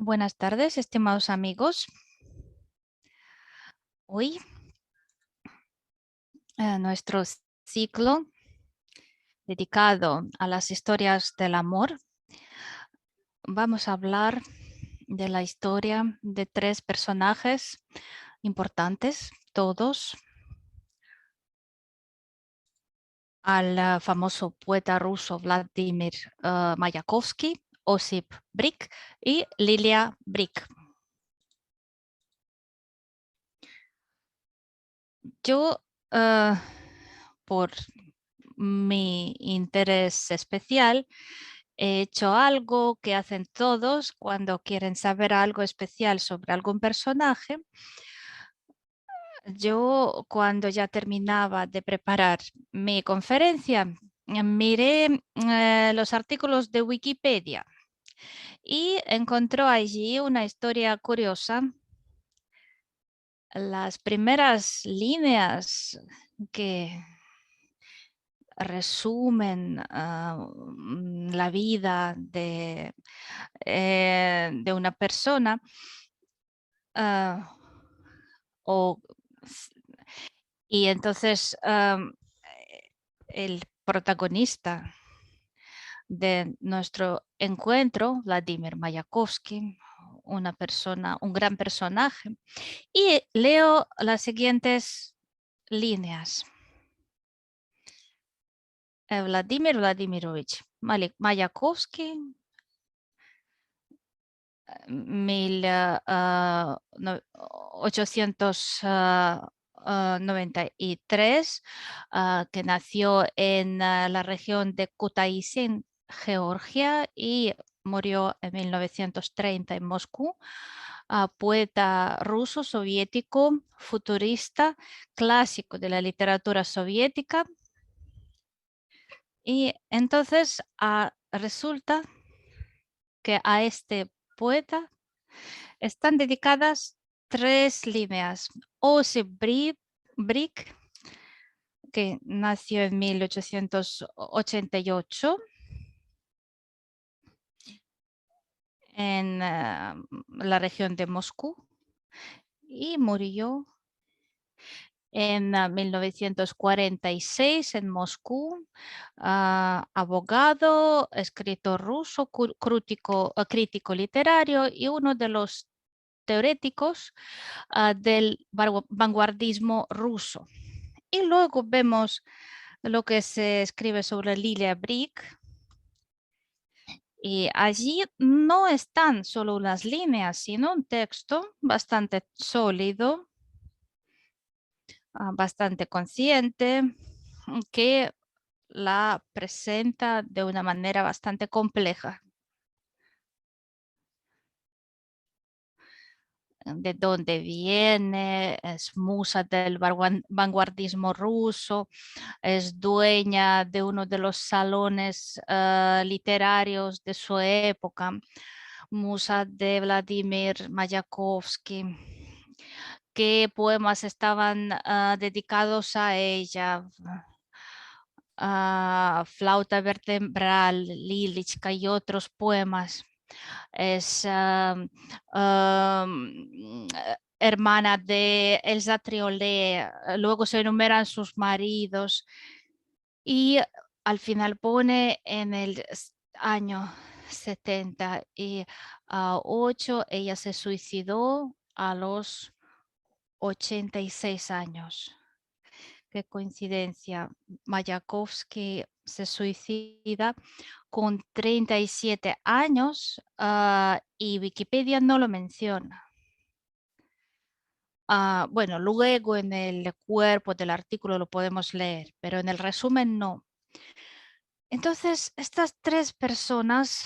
Buenas tardes, estimados amigos. Hoy nuestro ciclo dedicado a las historias del amor. Vamos a hablar de la historia de tres personajes importantes, todos. Al famoso poeta ruso Vladimir Mayakovsky, Osip Brik y Lilia Brik. Yo, por mi interés especial, he hecho algo que hacen todos cuando quieren saber algo especial sobre algún personaje. Yo, cuando ya terminaba de preparar mi conferencia, miré los artículos de Wikipedia y encontró allí una historia curiosa. Las primeras líneas que resumen la vida de una persona ah, o, y entonces el protagonista de nuestro encuentro, Vladimir Mayakovsky, un gran personaje, y leo las siguientes líneas. Vladimir Vladimirovich Mayakovsky, 1893, que nació en la región de Kutaisen, Georgia, y murió en 1930 en Moscú. Poeta ruso, soviético, futurista, clásico de la literatura soviética. Y entonces resulta que a este poeta están dedicadas tres líneas. Osip Brik, que nació en 1888 en la región de Moscú y murió en 1946 en Moscú. Abogado, escritor ruso, crítico literario y uno de los teóricos del vanguardismo ruso. Y luego vemos lo que se escribe sobre Lilia Brik. Y allí no están solo unas líneas, sino un texto bastante sólido, bastante consciente, que la presenta de una manera bastante compleja. De dónde viene, es musa del vanguardismo ruso, es dueña de uno de los salones literarios de su época, musa de Vladimir Mayakovsky. ¿Qué poemas estaban dedicados a ella? Flauta vertebral, Lilichka y otros poemas. Es hermana de Elsa Triolet. Luego se enumeran sus maridos y al final pone en el año 78, ella se suicidó a los 86 años. Qué coincidencia. Mayakovsky se suicida con 37 años y Wikipedia no lo menciona. Bueno, luego en el cuerpo del artículo lo podemos leer, pero en el resumen no. Entonces, estas tres personas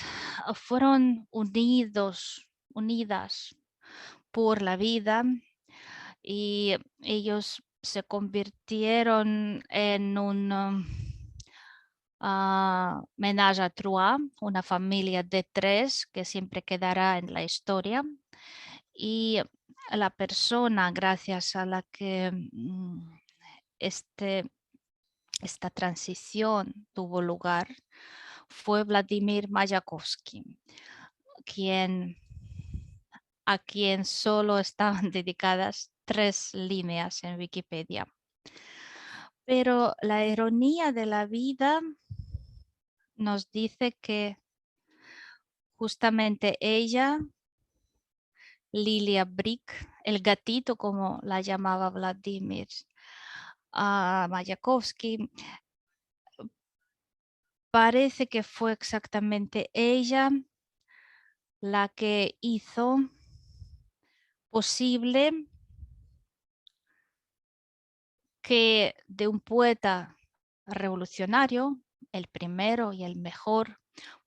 fueron unidas por la vida y ellos se convirtieron en un ménage à trois, una familia de tres que siempre quedará en la historia. Y la persona gracias a la que esta transición tuvo lugar fue Vladimir Mayakovsky, quien a quien solo estaban dedicadas 3 líneas en Wikipedia. Pero la ironía de la vida nos dice que justamente ella, Lilia Brick, el gatito como la llamaba Vladimir Mayakovsky, parece que fue exactamente ella la que hizo posible que de un poeta revolucionario, el primero y el mejor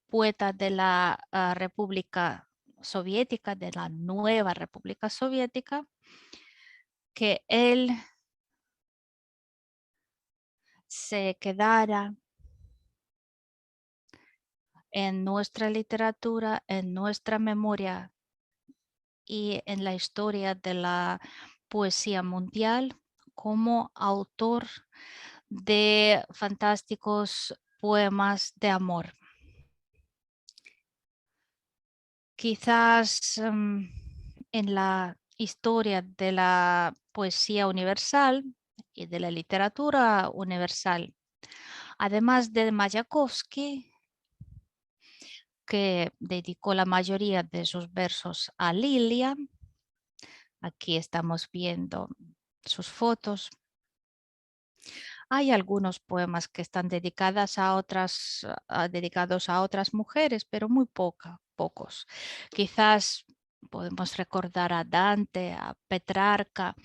poeta de la República Soviética, de la nueva República Soviética, que él se quedara en nuestra literatura, en nuestra memoria y en la historia de la poesía mundial como autor de fantásticos poemas de amor. Quizás en la historia de la poesía universal y de la literatura universal, además de Mayakovsky, que dedicó la mayoría de sus versos a Lilia. Aquí estamos viendo sus fotos. Hay algunos poemas que están dedicados a otras mujeres, pero muy pocos. Quizás podemos recordar a Dante, a Petrarca,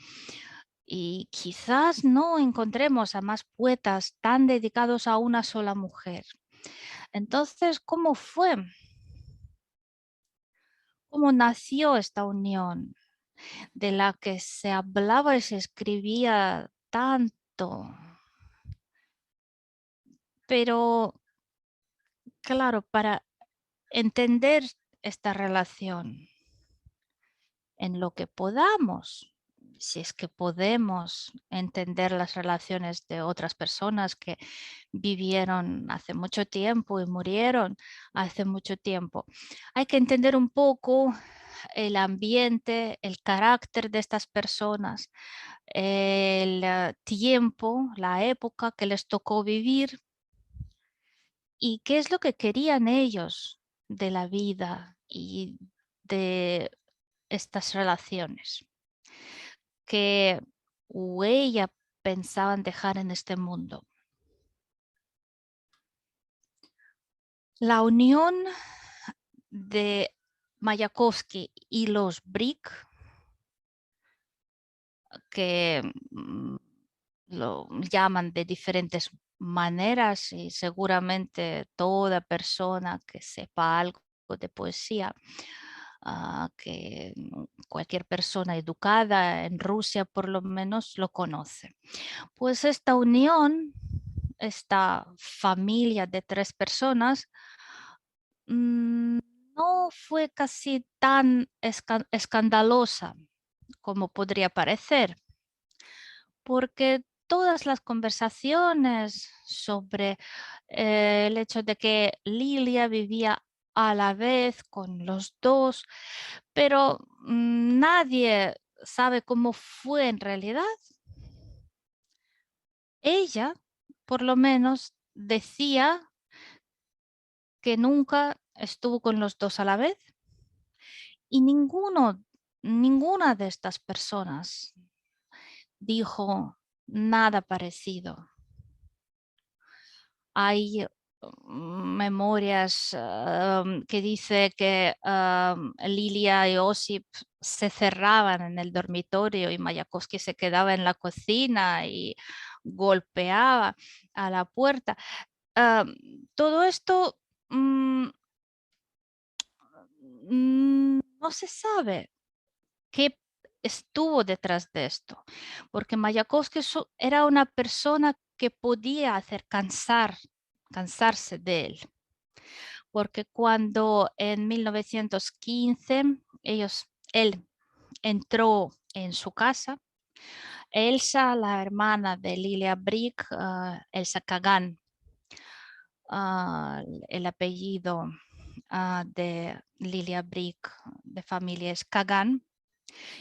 y quizás no encontremos a más poetas tan dedicados a una sola mujer. Entonces, ¿cómo fue? ¿Cómo nació esta unión de la que se hablaba y se escribía tanto? Pero, claro, para entender esta relación en lo que podamos, si es que podemos entender las relaciones de otras personas que vivieron hace mucho tiempo y murieron hace mucho tiempo. Hay que entender un poco el ambiente, el carácter de estas personas, el tiempo, la época que les tocó vivir y qué es lo que querían ellos de la vida y de estas relaciones que ella pensaban dejar en este mundo. La unión de Mayakovsky y los Brick, que lo llaman de diferentes maneras y seguramente toda persona que sepa algo de poesía, que cualquier persona educada en Rusia por lo menos lo conoce. Pues esta unión, esta familia de 3 personas, no fue casi tan escandalosa como podría parecer, porque todas las conversaciones sobre el hecho de que Lilia vivía a la vez con los dos, pero nadie sabe cómo fue en realidad. Ella, por lo menos, decía que nunca estuvo con los dos a la vez y ninguna de estas personas dijo nada parecido. Hay memorias que dice que Lilia y Osip se cerraban en el dormitorio y Mayakovsky se quedaba en la cocina y golpeaba a la puerta. Todo esto no se sabe qué estuvo detrás de esto, porque Mayakovsky era una persona que podía hacer cansarse de él, porque cuando en 1915 él entró en su casa, Elsa, la hermana de Lilia Brick, Elsa Kagan, el apellido de Lilia Brick de familia es Kagan.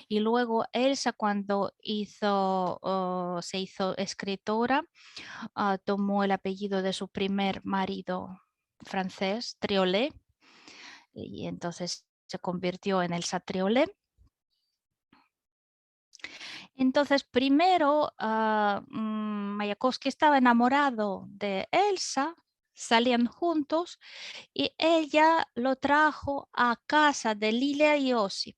Y luego Elsa, cuando se hizo escritora, tomó el apellido de su primer marido francés, Triolet, y entonces se convirtió en Elsa Triolet. Entonces, primero, Mayakovsky estaba enamorado de Elsa, salían juntos y ella lo trajo a casa de Lilia y Osip.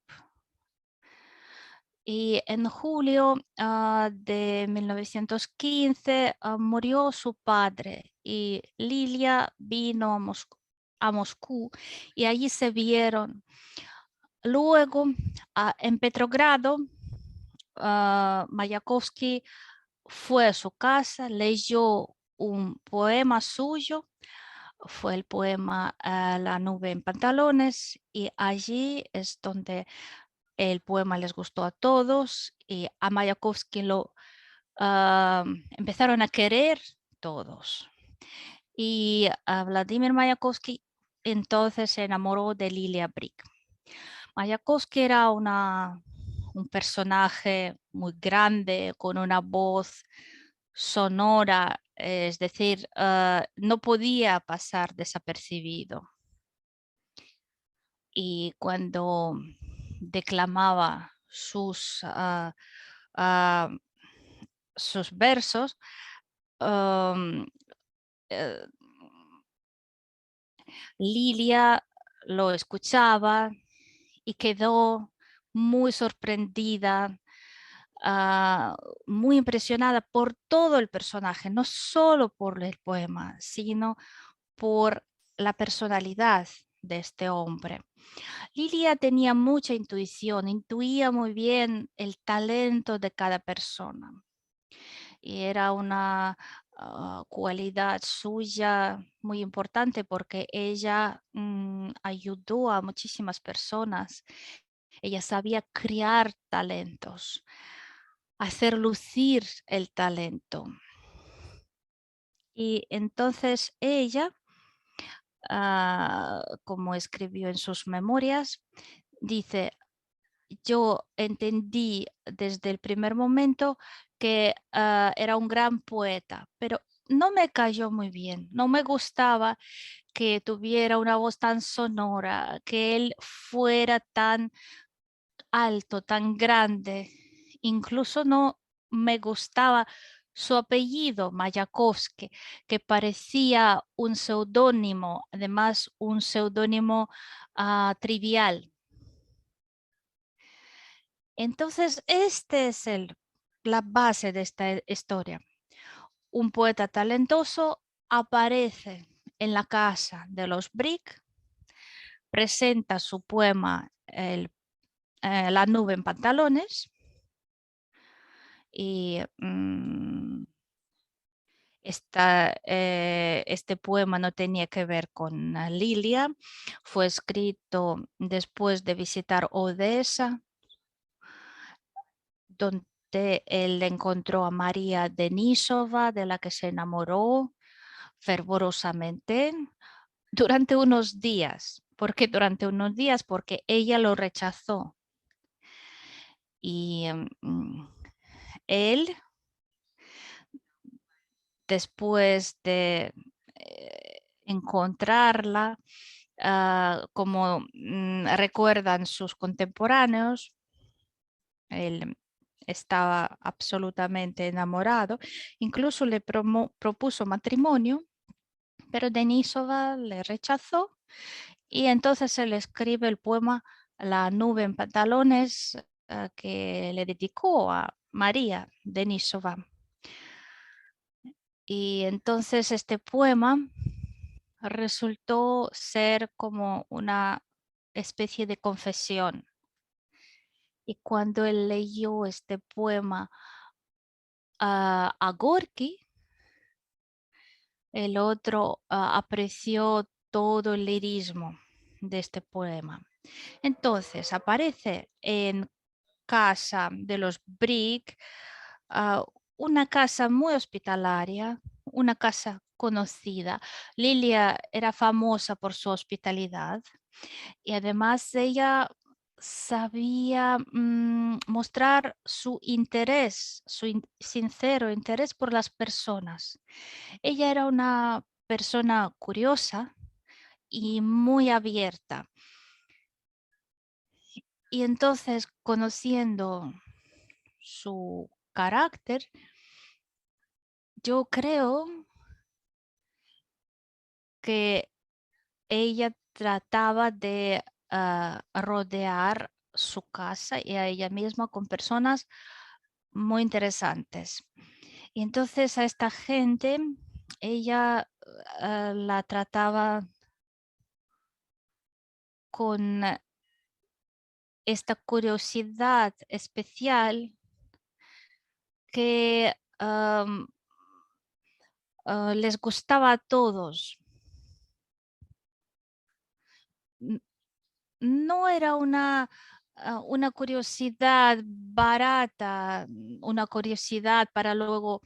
Y en julio de 1915 murió su padre y Lilia vino a Moscú y allí se vieron. Luego, en Petrogrado, Mayakovsky fue a su casa, leyó un poema suyo, fue el poema La nube en pantalones, y allí es donde el poema les gustó a todos y a Mayakovsky lo empezaron a querer todos. Y a Vladimir Mayakovsky entonces se enamoró de Lilia Brick. Mayakovsky era un personaje muy grande, con una voz sonora, es decir, no podía pasar desapercibido. Y cuando declamaba sus versos, eh, Lilia lo escuchaba y quedó muy sorprendida, muy impresionada por todo el personaje, no solo por el poema, sino por la personalidad de este hombre. Lilia tenía mucha intuición, intuía muy bien el talento de cada persona y era una cualidad suya muy importante porque ella ayudó a muchísimas personas. Ella sabía crear talentos, hacer lucir el talento. Y entonces ella, como escribió en sus memorias, dice: yo entendí desde el primer momento que era un gran poeta, pero no me cayó muy bien, no me gustaba que tuviera una voz tan sonora, que él fuera tan alto, tan grande. Incluso no me gustaba su apellido, Mayakovsky, que parecía un seudónimo, además un seudónimo trivial. Entonces, este es la base de esta historia. Un poeta talentoso aparece en la casa de los Brick, presenta su poema La nube en pantalones y este poema no tenía que ver con Lilia, fue escrito después de visitar Odessa, donde él encontró a María Denísova, de la que se enamoró fervorosamente durante unos días. ¿Por qué durante unos días? Porque ella lo rechazó. Y él, después de encontrarla, como recuerdan sus contemporáneos, él estaba absolutamente enamorado, incluso le propuso matrimonio, pero Denísova le rechazó y entonces él escribe el poema La nube en pantalones que le dedicó a María Denísova. Y entonces este poema resultó ser como una especie de confesión. Y cuando él leyó este poema a Gorky, el otro apreció todo el lirismo de este poema. Entonces aparece en casa de los Brick, una casa muy hospitalaria, una casa conocida. Lilia era famosa por su hospitalidad y además ella sabía mostrar su interés, sincero interés por las personas. Ella era una persona curiosa y muy abierta. Y entonces, conociendo su carácter, yo creo que ella trataba de rodear su casa y a ella misma con personas muy interesantes. Y entonces a esta gente, ella la trataba con esta curiosidad especial que les gustaba a todos. No era una curiosidad barata, una curiosidad para luego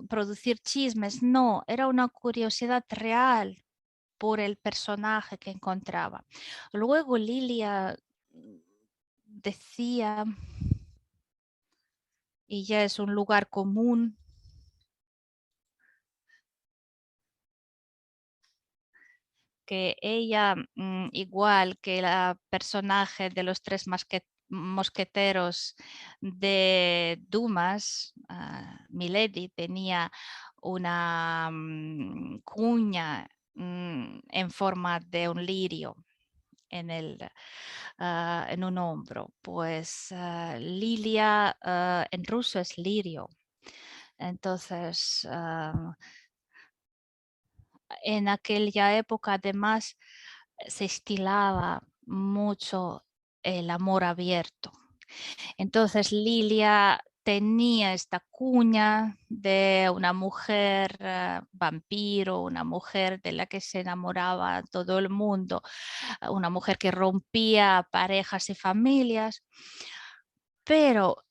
producir chismes. No, era una curiosidad real por el personaje que encontraba. Luego Lilia decía, y ya es un lugar común, que ella, igual que la personaje de los tres mosqueteros de Dumas, Milady tenía una cuña en forma de un lirio en un hombro. Pues Lilia en ruso es lirio. Entonces, en aquella época además se estilaba mucho el amor abierto. Entonces Lilia tenía esta cuña de una mujer vampiro, una mujer de la que se enamoraba todo el mundo, una mujer que rompía parejas y familias, pero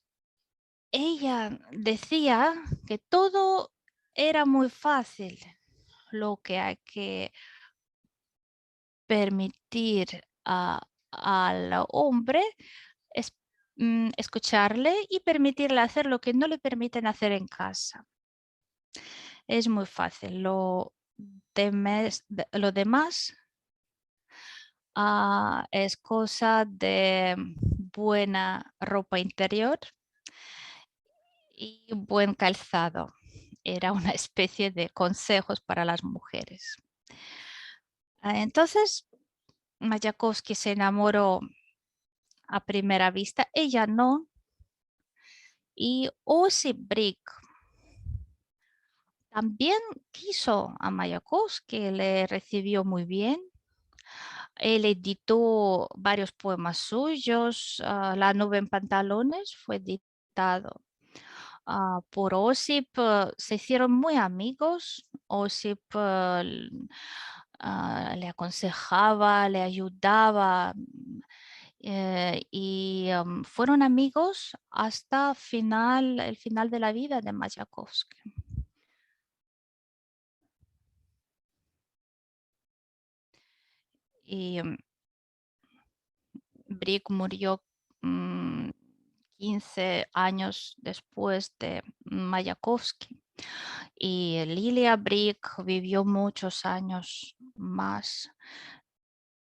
ella decía que todo era muy fácil, lo que hay que permitir al hombre es, escucharle y permitirle hacer lo que no le permiten hacer en casa. Es muy fácil. Lo demás es cosa de buena ropa interior y buen calzado. Era una especie de consejos para las mujeres. Entonces, Mayakovsky se enamoró a primera vista, ella no, y Osip Brick también quiso a Mayakovsky, le recibió muy bien. Él editó varios poemas suyos. La nube en pantalones fue editado por Osip. Se hicieron muy amigos. Osip le aconsejaba, le ayudaba y fueron amigos hasta el final de la vida de Mayakovsky. Y Brick murió 15 años después de Mayakovsky y Lilia Brick vivió muchos años más.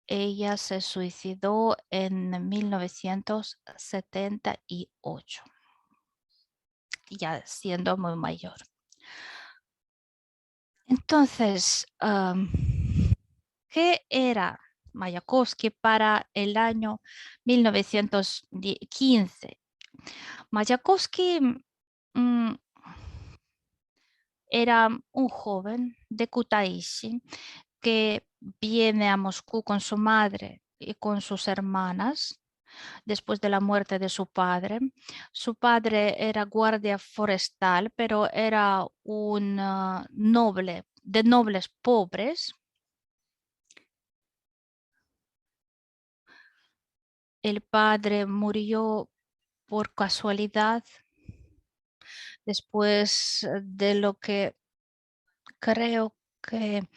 Ella se suicidó en 1978, ya siendo muy mayor. Entonces, ¿qué era Mayakovsky para el año 1915? Mayakovsky era un joven de Kutaisi que viene a Moscú con su madre y con sus hermanas después de la muerte de su padre. Su padre era guardia forestal, pero era un noble, de nobles pobres. El padre murió por casualidad después de lo que creo que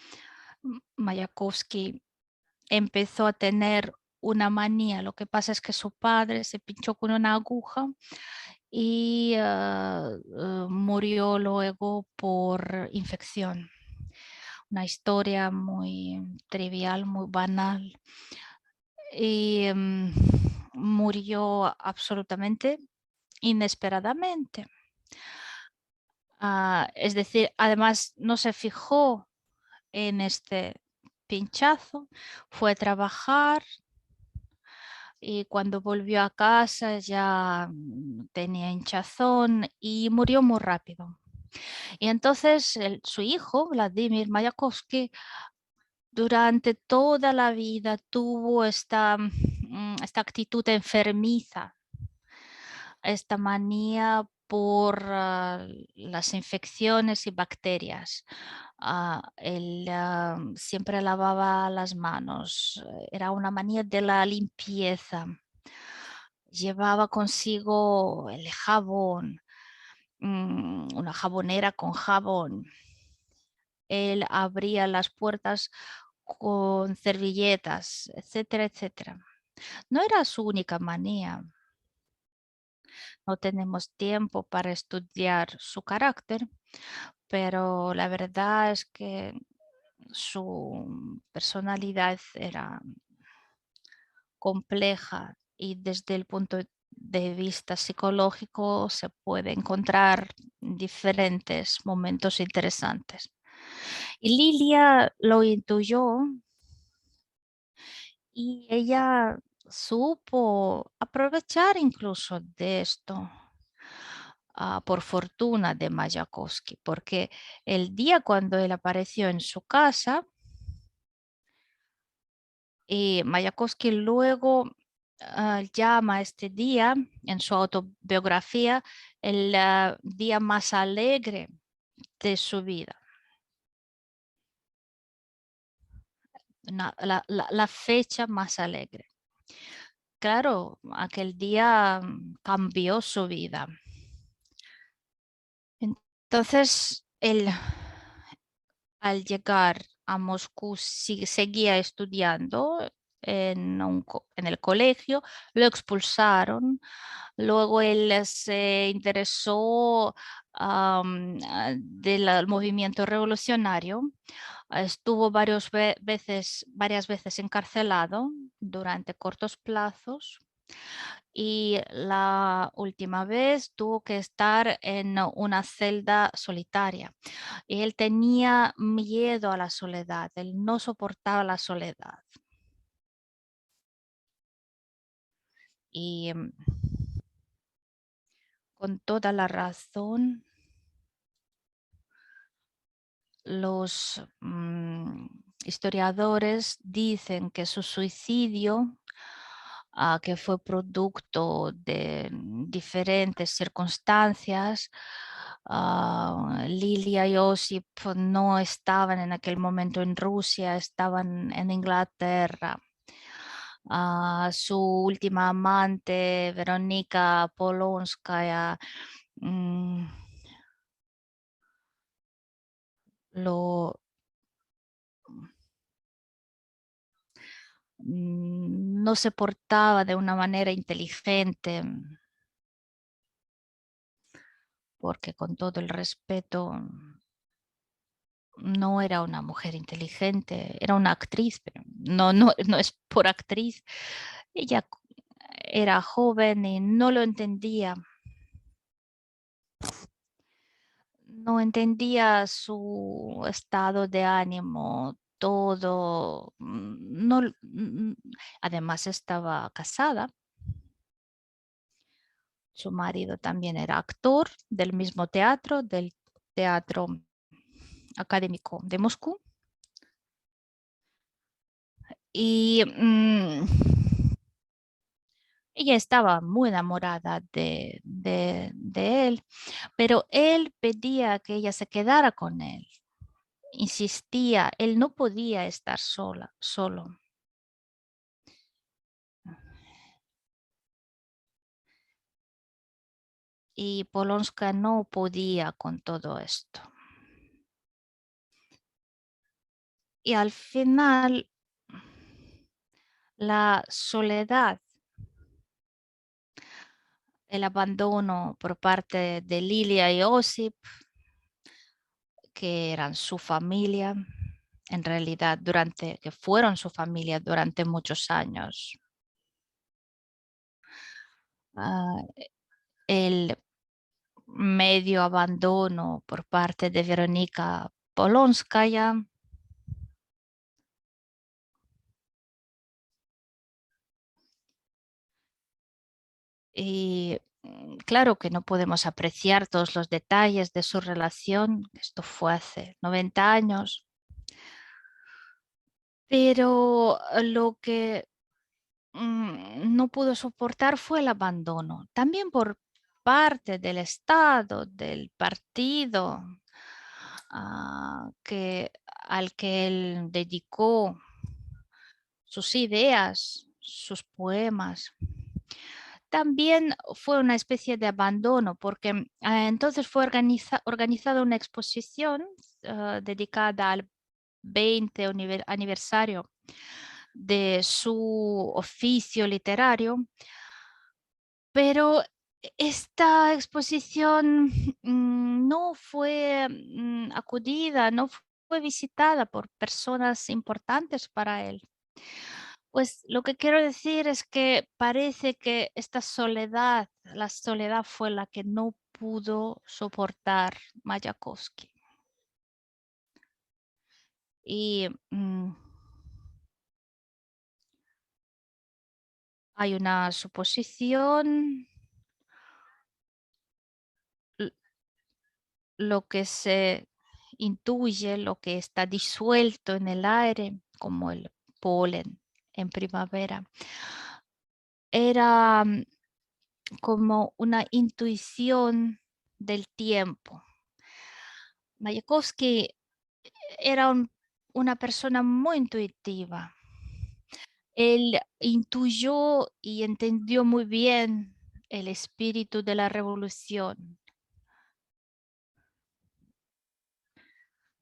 Mayakovsky empezó a tener una manía. Lo que pasa es que su padre se pinchó con una aguja y murió luego por infección. Una historia muy trivial, muy banal. Y murió absolutamente inesperadamente. Es decir, además no se fijó en este pinchazo, fue a trabajar y cuando volvió a casa ya tenía hinchazón y murió muy rápido. Y entonces su hijo, Vladimir Mayakovsky, durante toda la vida tuvo esta actitud enfermiza, esta manía por las infecciones y bacterias. Él siempre lavaba las manos, era una manía de la limpieza. Llevaba consigo el jabón, una jabonera con jabón. Él abría las puertas con servilletas, etcétera, etcétera. No era su única manía. No tenemos tiempo para estudiar su carácter, pero la verdad es que su personalidad era compleja y desde el punto de vista psicológico se puede encontrar diferentes momentos interesantes. Y Lilia lo intuyó y ella supo aprovechar incluso de esto. Por fortuna de Mayakovsky, porque el día cuando él apareció en su casa, Mayakovsky luego llama este día en su autobiografía el día más alegre de su vida. La fecha más alegre. Claro, aquel día cambió su vida. Entonces, él al llegar a Moscú seguía estudiando en el colegio, lo expulsaron, luego él se interesó del movimiento revolucionario, estuvo varias veces encarcelado durante cortos plazos y la última vez tuvo que estar en una celda solitaria. Él tenía miedo a la soledad, él no soportaba la soledad. Y con toda la razón, los historiadores dicen que su suicidio, que fue producto de diferentes circunstancias, Lilia y Osip no estaban en aquel momento en Rusia, estaban en Inglaterra. Su última amante, Veronika Polonskaya, mm, lo, no se portaba de una manera inteligente, porque con todo el respeto, no era una mujer inteligente, era una actriz, pero no es por actriz. Ella era joven y no lo entendía. No entendía su estado de ánimo, todo. Además estaba casada. Su marido también era actor del mismo teatro, del Teatro Académico de Moscú. Y ella estaba muy enamorada de él, pero él pedía que ella se quedara con él. Insistía, él no podía estar solo. Y Polonska no podía con todo esto. Y al final, La soledad, el abandono por parte de Lilia y Osip, que eran su familia, en realidad que fueron su familia durante muchos años. Ah, el medio abandono por parte de Verónica Polonskaya. Y claro que no podemos apreciar todos los detalles de su relación. Esto fue hace 90 años. Pero lo que no pudo soportar fue el abandono. También por parte del Estado, del partido, al que él dedicó sus ideas, sus poemas. También fue una especie de abandono porque entonces fue organizada una exposición dedicada al 20 aniversario de su oficio literario, pero esta exposición no fue acudida, no fue visitada por personas importantes para él. Pues lo que quiero decir es que parece que esta soledad, la soledad fue la que no pudo soportar Mayakovsky. Y hay una suposición, l- lo que se intuye, lo que está disuelto en el aire, como el polen en primavera, era como una intuición del tiempo. Mayakovsky era una persona muy intuitiva. Él intuyó y entendió muy bien el espíritu de la revolución.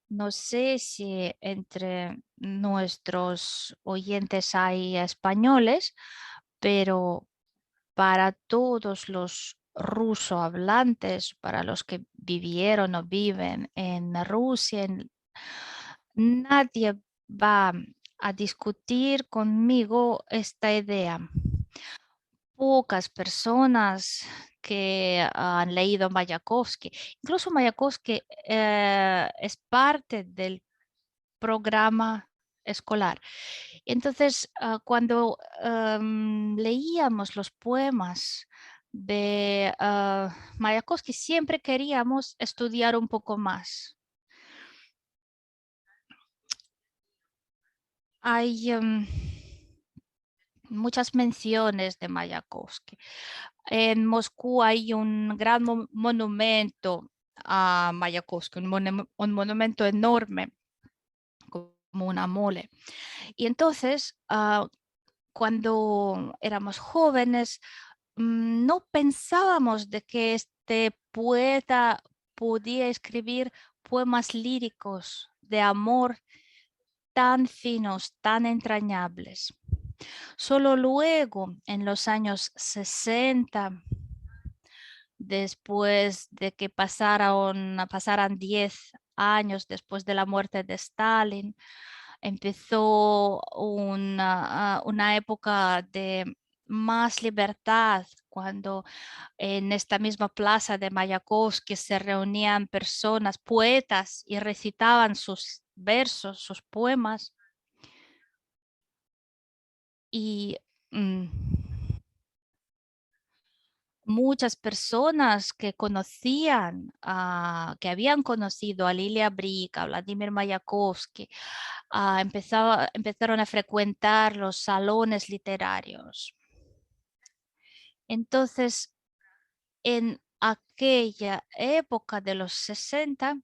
No sé si entre nuestros oyentes hay españoles, pero para todos los ruso hablantes, para los que vivieron o viven en Rusia, nadie va a discutir conmigo esta idea. Pocas personas que han leído Mayakovsky, incluso Mayakovsky es parte del programa escolar. Entonces, cuando leíamos los poemas de Mayakovsky, siempre queríamos estudiar un poco más. Hay muchas menciones de Mayakovsky. En Moscú hay un gran monumento a Mayakovsky, un monumento enorme, como una mole. Y entonces, cuando éramos jóvenes, no pensábamos de que este poeta podía escribir poemas líricos de amor tan finos, tan entrañables. Solo luego, en los años 60, después de que pasaran 10 años después de la muerte de Stalin, empezó una época de más libertad, cuando en esta misma plaza de Mayakovsky se reunían personas, poetas, y recitaban sus versos, sus poemas. Y mm, muchas personas que que habían conocido a Lilia Brick, a Vladimir Mayakovsky, empezaron a frecuentar los salones literarios. Entonces, en aquella época de los 60,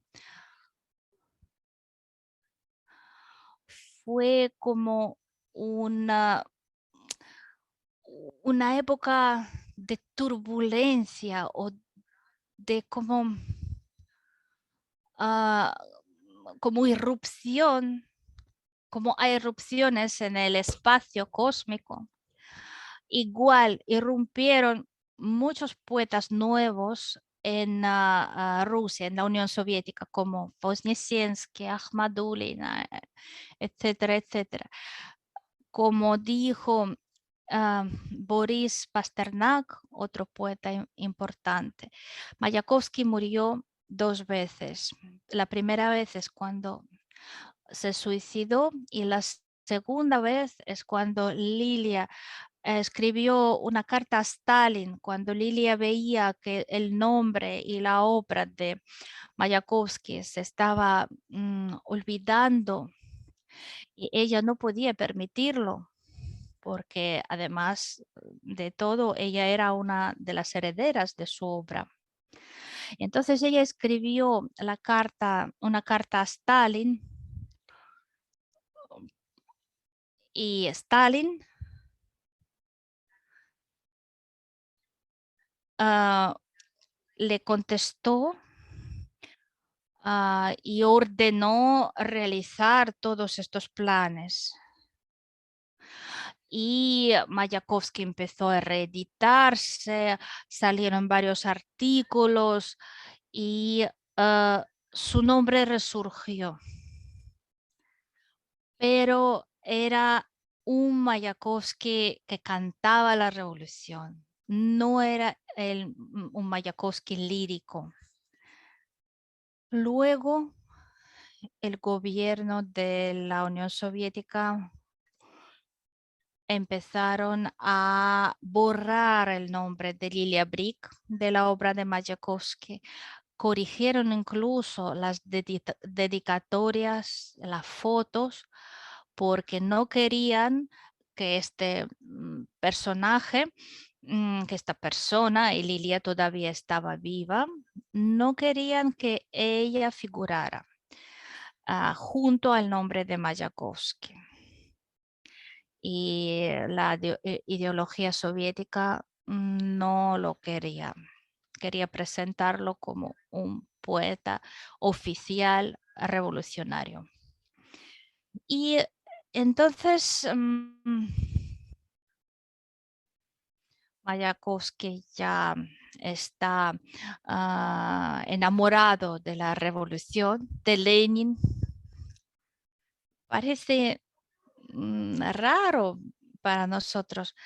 fue como una, una época de turbulencia o de ah, como irrupción como hay erupciones en el espacio cósmico, igual irrumpieron muchos poetas nuevos en Rusia, en la Unión Soviética, como Voznesensky, Akhmadulin, etcétera, etcétera. Como dijo Boris Pasternak, otro poeta importante, Mayakovsky murió 2 veces. La primera vez es cuando se suicidó y la segunda vez es cuando Lilia escribió una carta a Stalin, cuando Lilia veía que el nombre y la obra de Mayakovsky se estaba olvidando y ella no podía permitirlo, porque además de todo, ella era una de las herederas de su obra. Entonces ella escribió una carta a Stalin, y Stalin le contestó y ordenó realizar todos estos planes. Y Mayakovsky empezó a reeditarse, salieron varios artículos y su nombre resurgió. Pero era un Mayakovsky que cantaba la revolución, no era un Mayakovsky lírico. Luego, el gobierno de la Unión Soviética empezaron a borrar el nombre de Lilia Brick de la obra de Mayakovsky. Corrigieron incluso las dedicatorias, las fotos, porque no querían que este personaje, que esta persona, y Lilia todavía estaba viva, no querían que ella figurara junto al nombre de Mayakovsky. Y la ideología soviética no lo quería. Quería presentarlo como un poeta oficial revolucionario. Y entonces Mayakovsky ya está enamorado de la revolución, de Lenin. Parece raro para nosotros,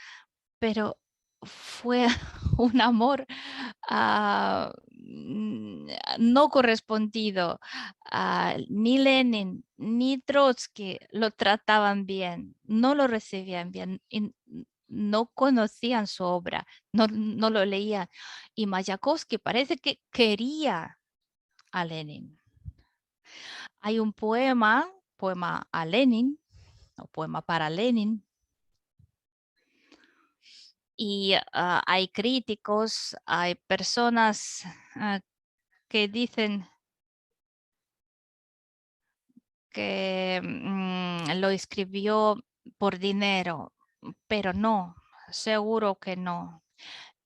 pero fue un amor no correspondido. Ni Lenin ni Trotsky lo trataban bien, no lo recibían bien y no conocían su obra, no lo leían. Y Mayakovsky parece que quería a Lenin. Hay un poema a Lenin, o poema para Lenin, y hay críticos, hay personas que dicen que lo escribió por dinero, pero no, seguro que no.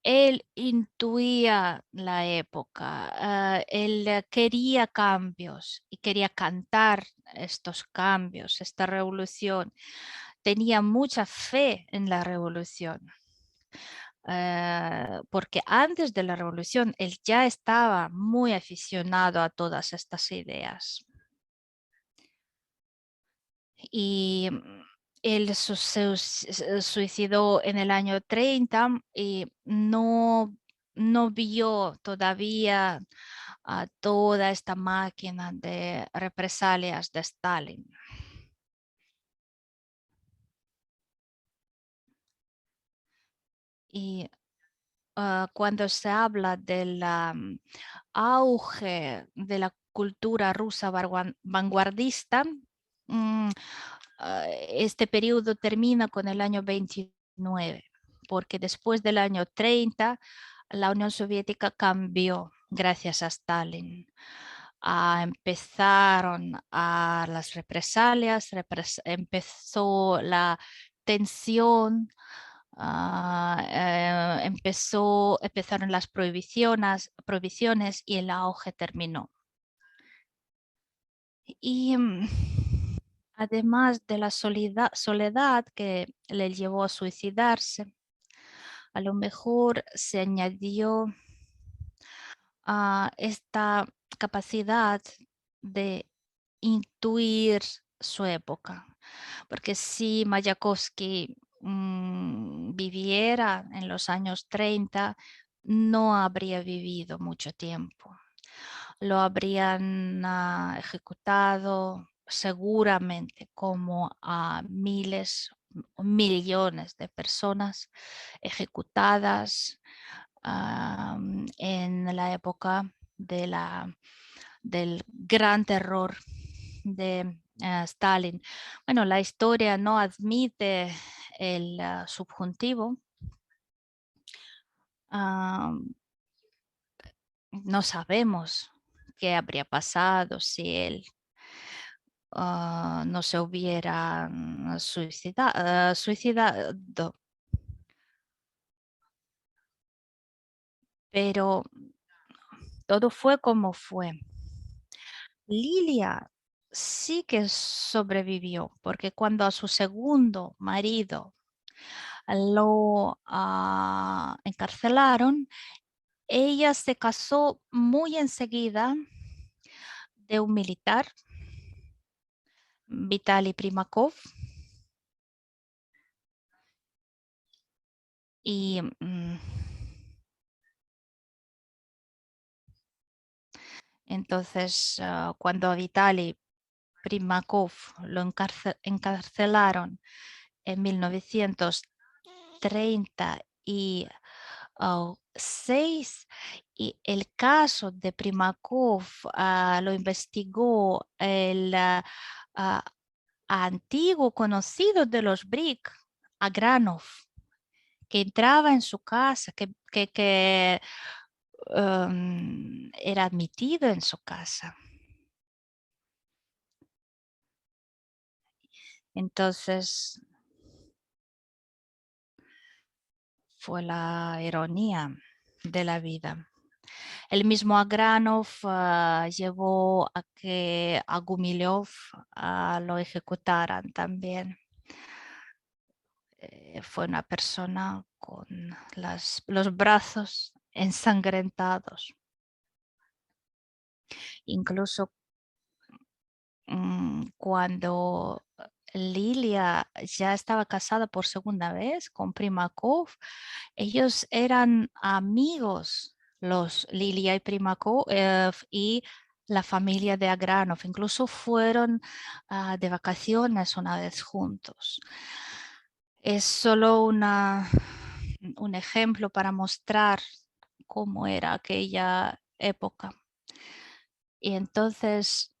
Él intuía la época, él quería cambios y quería cantar estos cambios, esta revolución. Tenía mucha fe en la revolución. Porque antes de la revolución él ya estaba muy aficionado a todas estas ideas. Y él se suicidó en el año 30 y no vio todavía a toda esta máquina de represalias de Stalin. Y cuando se habla del auge de la cultura rusa vanguardista, este periodo termina con el año 29, porque después del año 30 la Unión Soviética cambió gracias a Stalin. Empezaron las represalias, empezó la tensión, empezaron las prohibiciones y el auge terminó. Y Además de la soledad que le llevó a suicidarse, a lo mejor se añadió a esta capacidad de intuir su época. Porque si Mayakovsky viviera en los años 30, no habría vivido mucho tiempo. Lo habrían ejecutado seguramente como a miles o millones de personas ejecutadas en la época del gran terror de Stalin. Bueno, la historia no admite el subjuntivo. No sabemos qué habría pasado si él no se hubiera suicidado. Pero todo fue como fue. Lilia sí que sobrevivió, porque cuando a su segundo marido lo encarcelaron, ella se casó muy enseguida de un militar, Vitaly Primakov, y entonces cuando a Vitaly Primakov lo encarcelaron en 1936 y el caso de Primakov lo investigó el antiguo conocido de los BRIC, Agranov, que entraba en su casa, que era admitido en su casa. Entonces fue la ironía de la vida. El mismo Agranov llevó a que a Gumilyov lo ejecutaran también. Fue una persona con los brazos ensangrentados. Incluso cuando Lilia ya estaba casada por segunda vez con Primakov, ellos eran amigos, los Lilia y Primakov y la familia de Agranov. Incluso fueron de vacaciones una vez juntos. Es solo un ejemplo para mostrar cómo era aquella época. Y entonces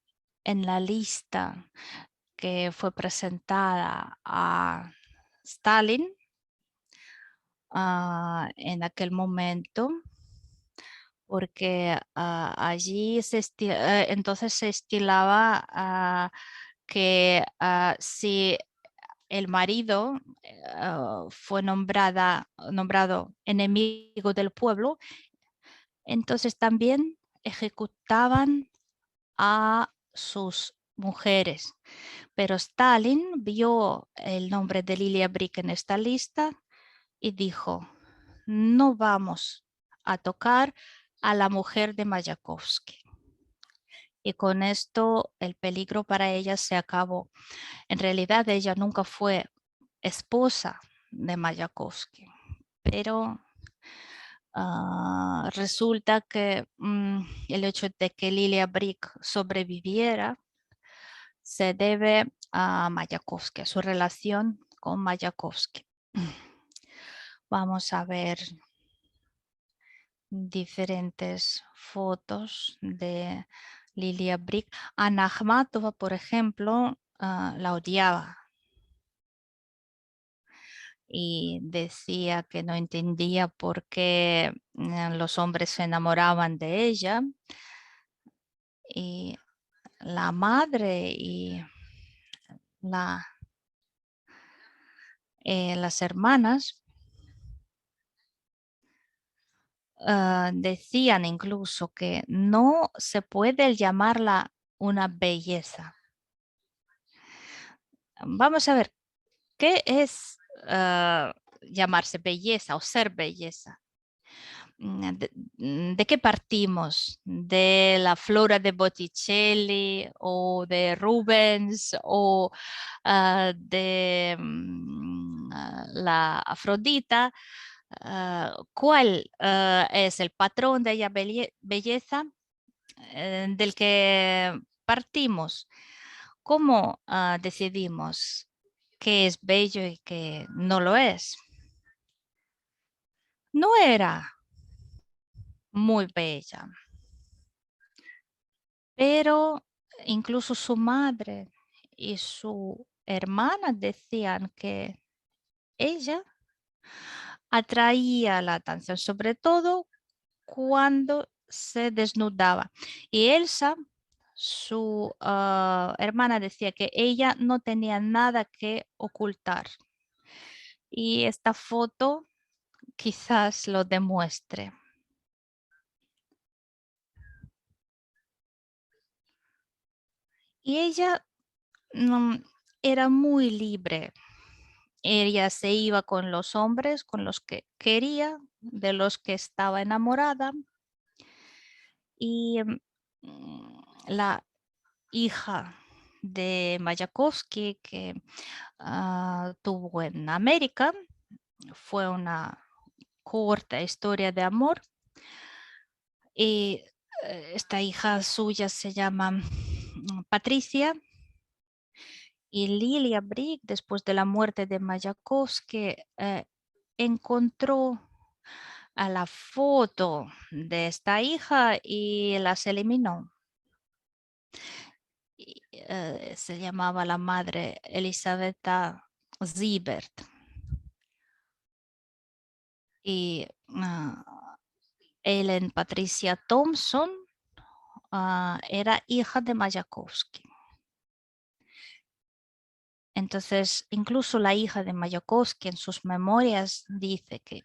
en la lista que fue presentada a Stalin en aquel momento, porque allí entonces se estilaba que si el marido fue nombrado enemigo del pueblo, entonces también ejecutaban a sus mujeres. Pero Stalin vio el nombre de Lilia Brick en esta lista y dijo, no vamos a tocar a la mujer de Mayakovsky. Y con esto el peligro para ella se acabó. En realidad ella nunca fue esposa de Mayakovsky, pero resulta que el hecho de que Lilia Brick sobreviviera se debe a Mayakovsky, a su relación con Mayakovsky. Vamos a ver diferentes fotos de Lilia Brick. Ana Akhmatova, por ejemplo, la odiaba y decía que no entendía por qué los hombres se enamoraban de ella. Y la madre y las hermanas decían incluso que no se puede llamarla una belleza. Vamos a ver, ¿qué es llamarse belleza o ser belleza? ¿De qué partimos? ¿De la flora de Botticelli o de Rubens o de la Afrodita? ¿Cuál es el patrón de ella belleza del que partimos? ¿Cómo decidimos qué es bello y qué no lo es? No era muy bella, pero incluso su madre y su hermana decían que ella atraía la atención, sobre todo cuando se desnudaba. Y Elsa, su hermana, decía que ella no tenía nada que ocultar. Y esta foto quizás lo demuestre. Y ella era muy libre. Ella se iba con los hombres, con los que quería, de los que estaba enamorada. Y la hija de Mayakovsky que tuvo en América fue una corta historia de amor. Y esta hija suya se llama Patricia. Y Lilia Brick, después de la muerte de Mayakovsky, encontró a la foto de esta hija y las eliminó. Se llamaba la madre Elisabetta Siebert. Y Ellen Patricia Thompson era hija de Mayakovsky. Entonces, incluso la hija de Mayakovsky en sus memorias dice que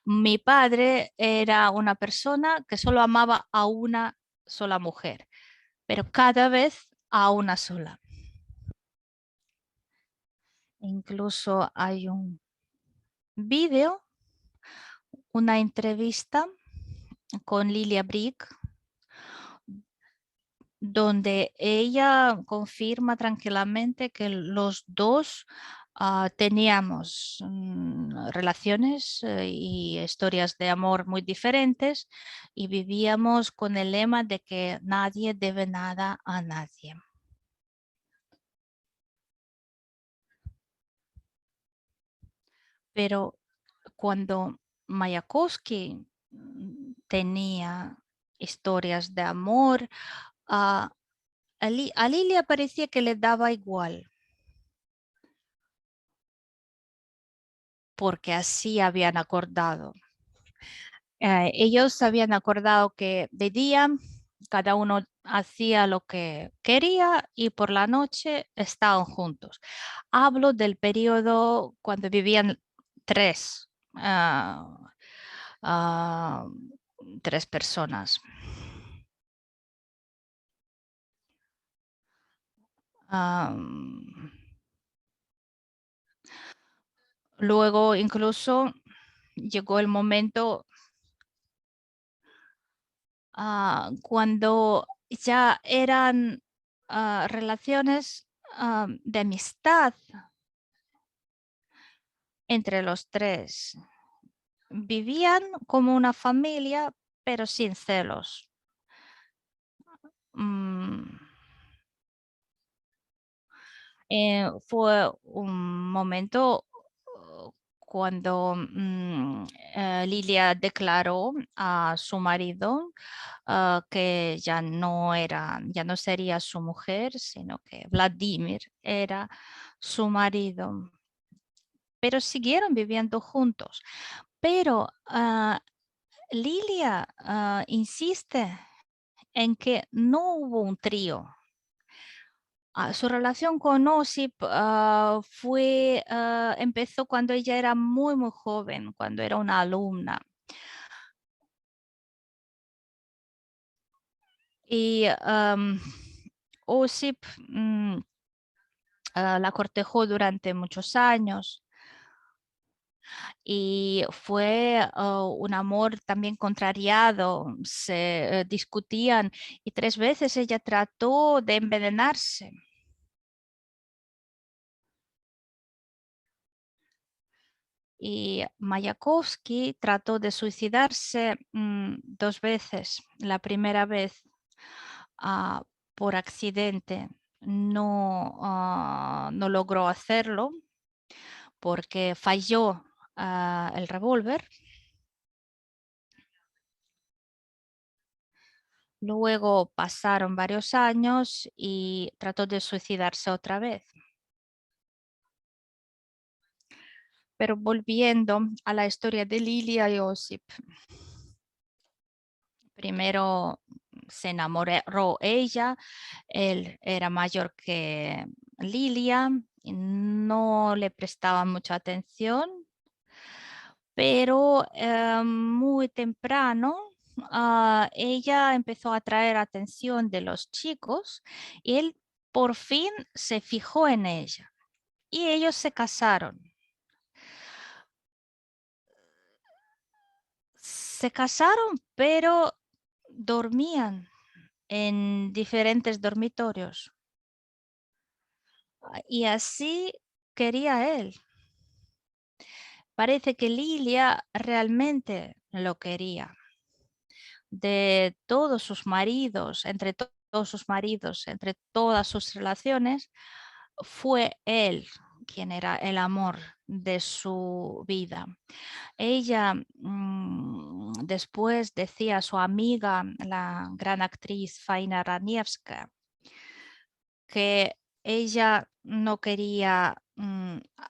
mi padre era una persona que solo amaba a una sola mujer, pero cada vez a una sola. Incluso hay un vídeo, una entrevista con Lilia Brick, donde ella confirma tranquilamente que los dos teníamos relaciones y historias de amor muy diferentes y vivíamos con el lema de que nadie debe nada a nadie. Pero cuando Mayakovsky tenía historias de amor, a, a Lilia parecía que le daba igual, porque así habían acordado. Ellos habían acordado que de día cada uno hacía lo que quería y por la noche estaban juntos. Hablo del periodo cuando vivían tres, ah, ah, tres personas. Luego incluso llegó el momento cuando ya eran relaciones de amistad entre los tres. Vivían como una familia, pero sin celos. Mm, fue un momento cuando Lilia declaró a su marido que ya no era, ya no sería su mujer, sino que Vladimir era su marido. Pero siguieron viviendo juntos. Pero Lilia insiste en que no hubo un trío. Su relación con Osip empezó cuando ella era muy, muy joven, cuando era una alumna. Y Osip La cortejó durante muchos años y fue un amor también contrariado. Se discutían y 3 veces ella trató de envenenarse. Y Mayakovsky trató de suicidarse 2 veces. La primera vez ah, por accidente no logró hacerlo porque falló el revólver. Luego pasaron varios años y trató de suicidarse otra vez. Pero volviendo a la historia de Lilia y Osip, primero se enamoró ella, él era mayor que Lilia, y no le prestaba mucha atención, pero muy temprano ella empezó a atraer atención de los chicos y él por fin se fijó en ella y ellos se casaron. Se casaron, pero dormían en diferentes dormitorios. Y así quería él. Parece que Lilia realmente lo quería. De todos sus maridos, todos sus maridos, entre todas sus relaciones, fue él quien era el amor de su vida. Ella después decía a su amiga, la gran actriz Faina Ranievska, que ella no quería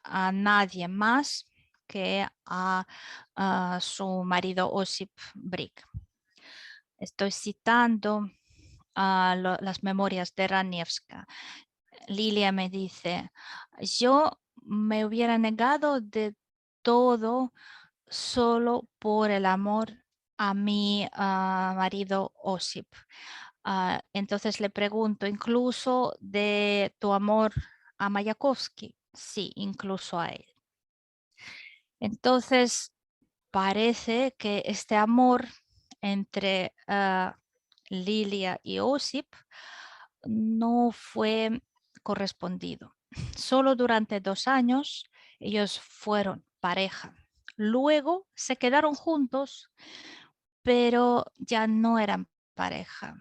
a nadie más que a su marido Osip Brick. Estoy citando las memorias de Ranievska. Lilia me dice, yo me hubiera negado de todo solo por el amor a mi marido Osip. Entonces le pregunto, ¿incluso de tu amor a Mayakovsky? Sí, incluso a él. Entonces parece que este amor entre Lilia y Osip no fue correspondido. Solo durante 2 años ellos fueron pareja. Luego se quedaron juntos, pero ya no eran pareja.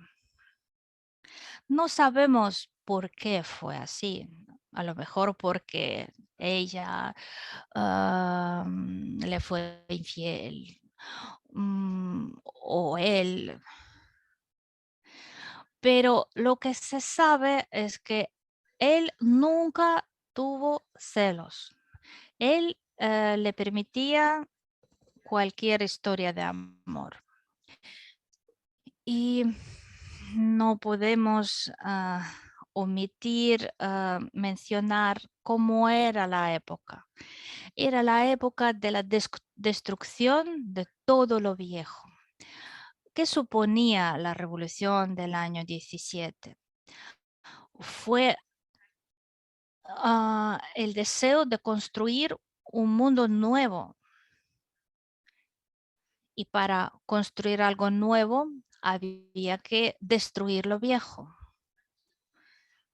No sabemos por qué fue así. A lo mejor porque ella le fue infiel o él. Pero lo que se sabe es que él nunca tuvo celos. Él le permitía cualquier historia de amor. Y no podemos omitir mencionar cómo era la época. Era la época de la destrucción de todo lo viejo. ¿Qué suponía la revolución del año 17? Fue el deseo de construir un mundo nuevo. Y para construir algo nuevo había que destruir lo viejo.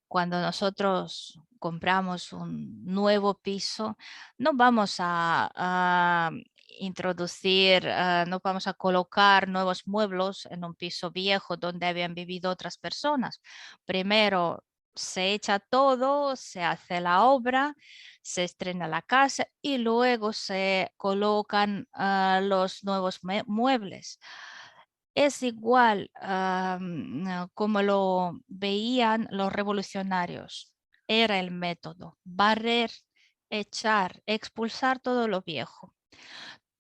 Cuando nosotros compramos un nuevo piso, no vamos a introducir, no vamos a colocar nuevos muebles en un piso viejo donde habían vivido otras personas. Primero se echa todo, se hace la obra, se estrena la casa y luego se colocan los nuevos muebles. Es igual como lo veían los revolucionarios. Era el método, barrer, echar, expulsar todo lo viejo,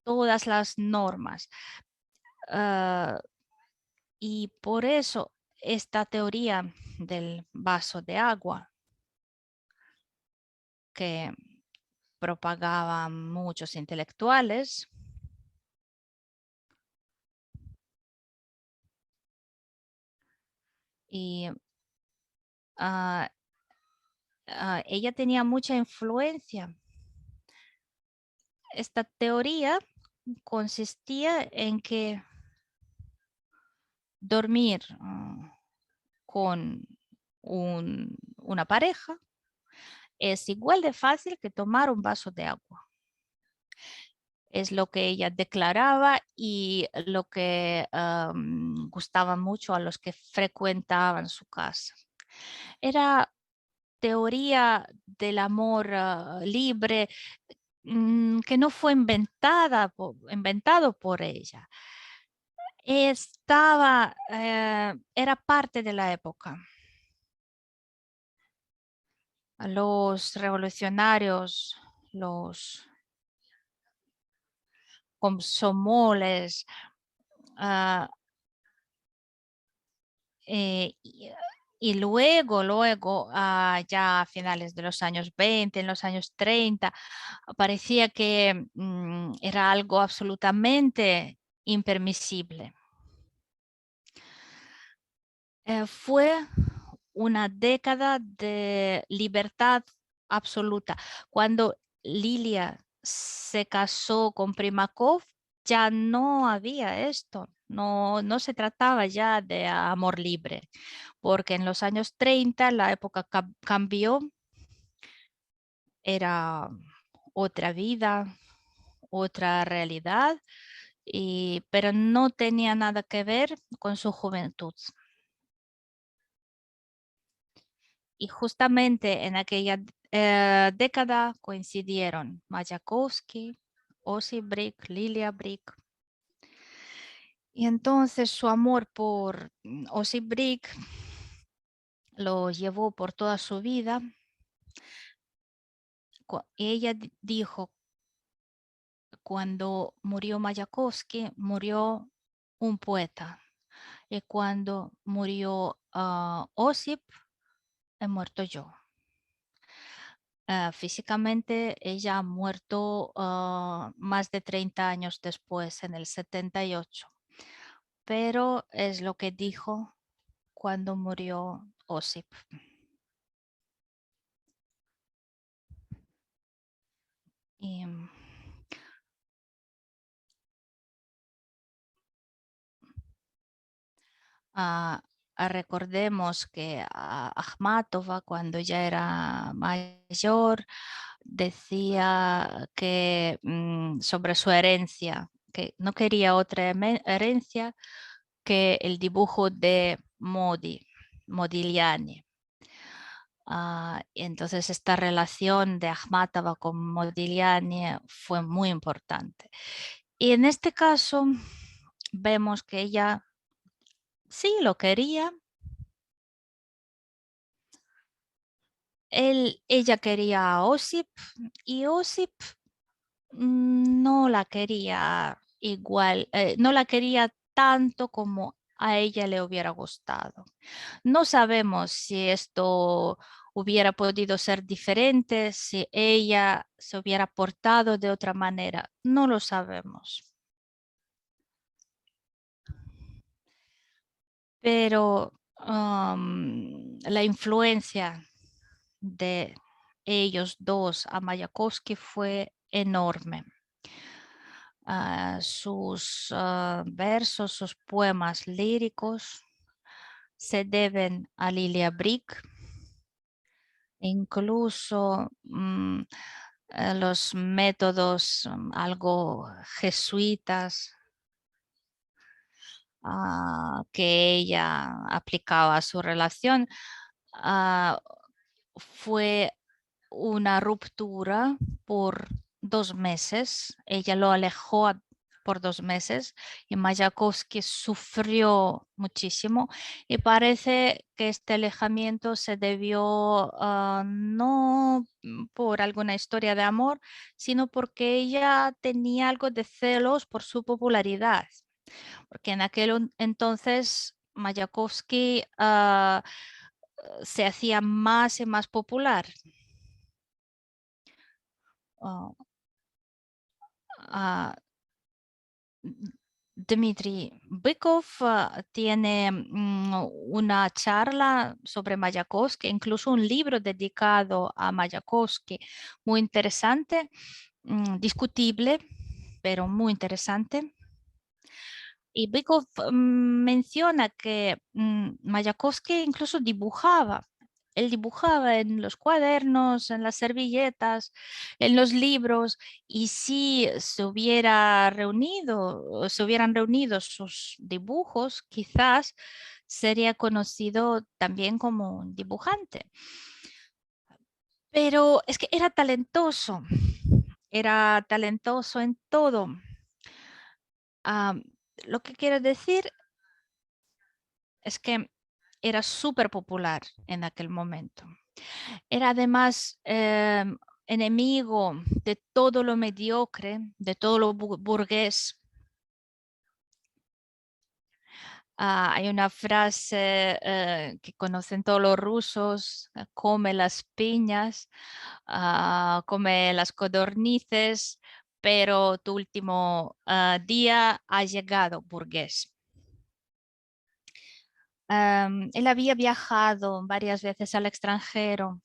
todas las normas. ah, y por eso esta teoría del vaso de agua que propagaban muchos intelectuales y ella tenía mucha influencia. Esta teoría consistía en que dormir con una pareja es igual de fácil que tomar un vaso de agua. Es lo que ella declaraba y lo que gustaba mucho a los que frecuentaban su casa. Era teoría del amor libre que no fue inventado por ella. Era parte de la época. Los revolucionarios, los komsomoles, y luego, ya a finales de los años 20, en los años 30, parecía que era algo absolutamente impermisible. Fue una década de libertad absoluta. Cuando Lilia se casó con Primakov, ya no había esto, no se trataba ya de amor libre, porque en los años 30 la época cambió, era otra vida, otra realidad, pero no tenía nada que ver con su juventud. Y justamente en aquella década coincidieron Mayakovsky, Osip Brick, Lilia Brick. Y entonces su amor por Osip Brick lo llevó por toda su vida. Ella dijo, cuando murió Mayakovsky, murió un poeta. Y cuando murió Osip, he muerto yo. Físicamente ella ha muerto más de 30 años después, en el 78, pero es lo que dijo cuando murió Osip. Y, recordemos que Akhmatova, cuando ya era mayor, decía que sobre su herencia, que no quería otra herencia que el dibujo de Modigliani. Entonces esta relación de Akhmatova con Modigliani fue muy importante. Y en este caso vemos que ella sí lo quería. Ella quería a Osip y Osip no la quería igual, no la quería tanto como a ella le hubiera gustado. No sabemos si esto hubiera podido ser diferente, si ella se hubiera portado de otra manera. No lo sabemos. Pero la influencia de ellos dos a Mayakovsky fue enorme. Sus versos, sus poemas líricos se deben a Lilia Brick. Incluso los métodos algo jesuitas que ella aplicaba a su relación fue una ruptura por 2 meses. Ella lo alejó por 2 meses y Mayakovsky sufrió muchísimo y parece que este alejamiento se debió no por alguna historia de amor, sino porque ella tenía algo de celos por su popularidad, porque en aquel entonces Mayakovsky se hacía más y más popular. Ah, Dmitry Bykov tiene una charla sobre Mayakovsky, incluso un libro dedicado a Mayakovsky, muy interesante, discutible, pero muy interesante. Y Bykov menciona que Mayakovsky incluso dibujaba. Él dibujaba en los cuadernos, en las servilletas, en los libros, y si se hubiera reunido, se hubieran reunido sus dibujos, quizás sería conocido también como un dibujante. Pero es que era talentoso en todo. Lo que quiero decir es que era súper popular en aquel momento. Era además enemigo de todo lo mediocre, de todo lo burgués. Hay una frase que conocen todos los rusos: come las piñas, come las codornices, pero tu último día ha llegado, burgués. Él había viajado varias veces al extranjero.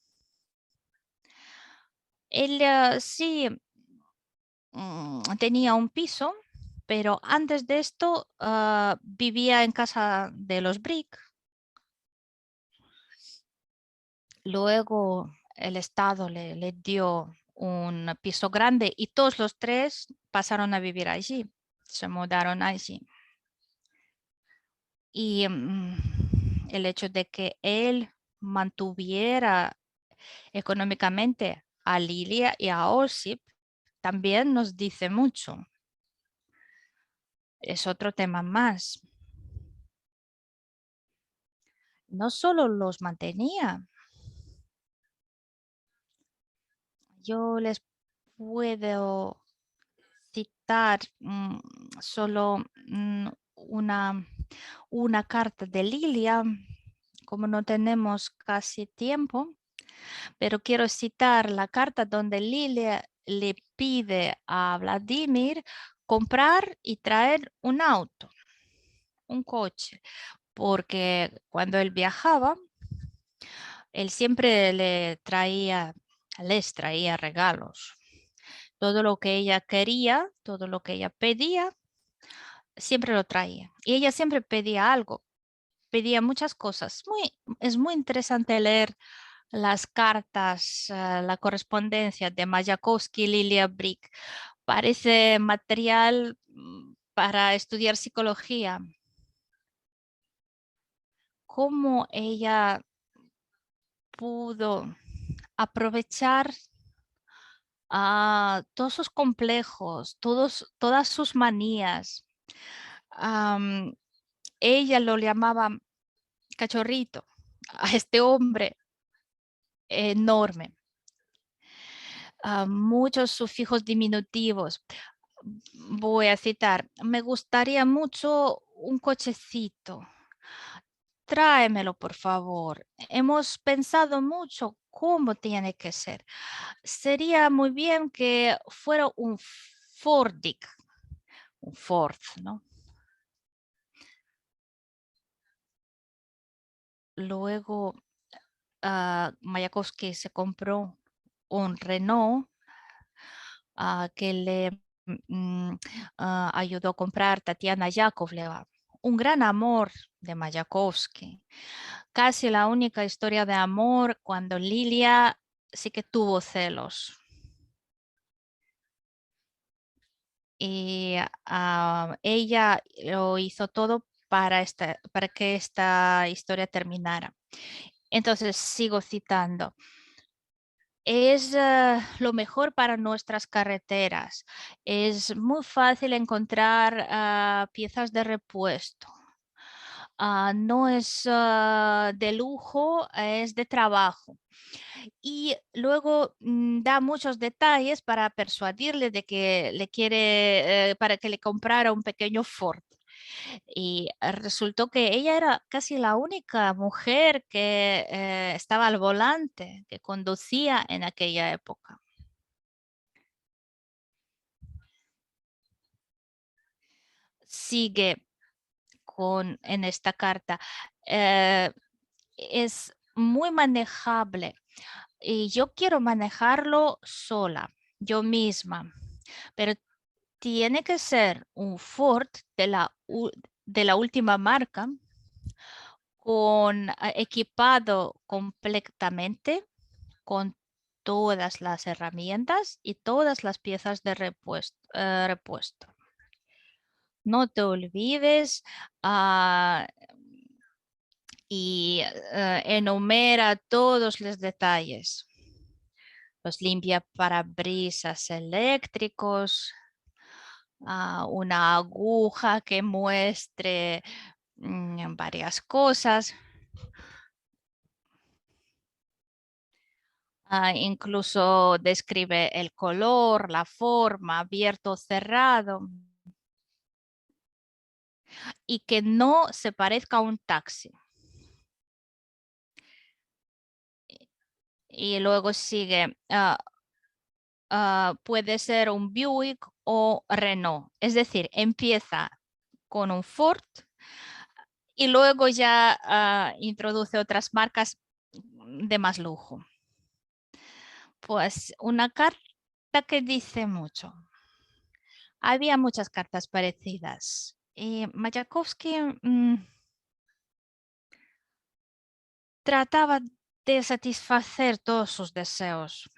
Él sí tenía un piso, pero antes de esto vivía en casa de los Brick. Luego el Estado le dio un piso grande y todos los tres pasaron a vivir allí, se mudaron allí. Y el hecho de que él mantuviera económicamente a Lilia y a Osip también nos dice mucho. Es otro tema más. No solo los mantenía, yo les puedo citar solo una carta de Lilia, como no tenemos casi tiempo, pero quiero citar la carta donde Lilia le pide a Vladimir comprar y traer un auto, un coche, porque cuando él viajaba, él siempre les traía regalos. Todo lo que ella quería, todo lo que ella pedía, siempre lo traía. Y ella siempre pedía algo, pedía muchas cosas. Es muy interesante leer las cartas, la correspondencia de Mayakovsky y Lilia Brick. Parece material para estudiar psicología. Cómo ella pudo aprovechar todos sus complejos, todas sus manías. Ella lo llamaba cachorrito a este hombre enorme. Muchos sufijos diminutivos. Voy a citar: me gustaría mucho un cochecito. Tráemelo, por favor. Hemos pensado mucho cómo tiene que ser. Sería muy bien que fuera un Fordic, un Ford, ¿no? Luego Mayakovsky se compró un Renault que le ayudó a comprar Tatiana Yakovleva, un gran amor de Mayakovsky. Casi la única historia de amor cuando Lilia sí que tuvo celos. Y ella lo hizo todo para que esta historia terminara. Entonces sigo citando. Es lo mejor para nuestras carreteras. Es muy fácil encontrar piezas de repuesto. No es de lujo, es de trabajo. Y luego da muchos detalles para persuadirle de que le quiere, para que le comprara un pequeño Ford. Y resultó que ella era casi la única mujer que estaba al volante, que conducía en aquella época. sigue en esta carta. Es muy manejable y yo quiero manejarlo sola, yo misma, pero tiene que ser un Ford de la última marca, equipado completamente con todas las herramientas y todas las piezas de repuesto. No te olvides y enumera todos los detalles. Los limpiaparabrisas eléctricos, una aguja que muestre varias cosas. Incluso describe el color, la forma, abierto o cerrado. Y que no se parezca a un taxi. Y luego sigue, puede ser un Buick o Renault. Es decir, empieza con un Ford y luego ya introduce otras marcas de más lujo. Pues una carta que dice mucho. Había muchas cartas parecidas. Y Mayakovsky trataba de satisfacer todos sus deseos.